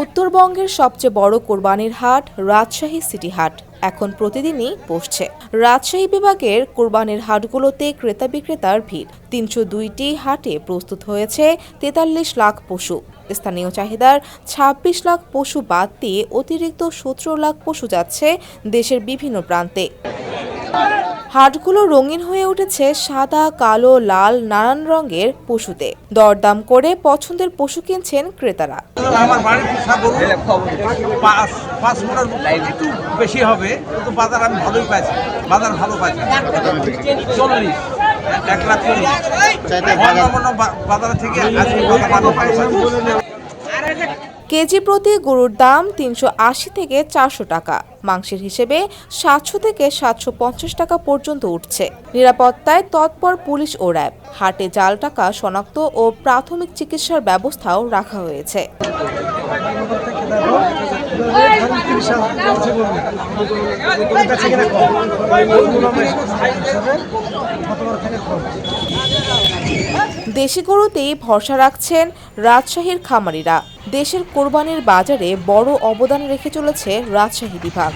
উত্তরবঙ্গের সবচেয়ে বড় কোরবানির হাট রাজশাহী সিটি হাট এখন প্রতিদিনই বসছে। রাজশাহী বিভাগের কোরবানির হাটগুলোতে ক্রেতা বিক্রেতার ভিড়। ৩০২টি হাটে প্রস্তুত হয়েছে ৪৩ লাখ পশু। স্থানীয় চাহিদার ২৬ লাখ পশু বাদ দিয়ে অতিরিক্ত ১৭ লাখ পশু যাচ্ছে দেশের বিভিন্ন প্রান্তে। হাটগুলো রঙিন হয়ে উঠেছে সাদা, কালো, লাল নানান রঙের পশুতে। দরদাম করে পছন্দের পশু কিনছেন ক্রেতারা। আমার বাড়ির পাঁচ মনের একটু বেশি হবে, কিন্তু বাজার আমি ভালোই পাইছি। বাজার ভালো পাইছি। 40 1,40,000 বাজার থেকে কেজি প্রতি গরুর দাম ৩৮০ থেকে ৪০০ টাকা। মাংসের হিসেবে ৭০০ থেকে ৭৫০ টাকা পর্যন্ত উঠছে। নিরাপত্তায় তৎপর পুলিশ ও র্যাব। হাটে জাল টাকা শনাক্ত ও প্রাথমিক চিকিৎসার ব্যবস্থাও রাখা হয়েছে। দেশি গরুতেই ভরসা রাখছেন রাজশাহীর খামারিরা। দেশের কোরবানির বাজারে বড় অবদান রেখে চলেছে রাজশাহী বিভাগ।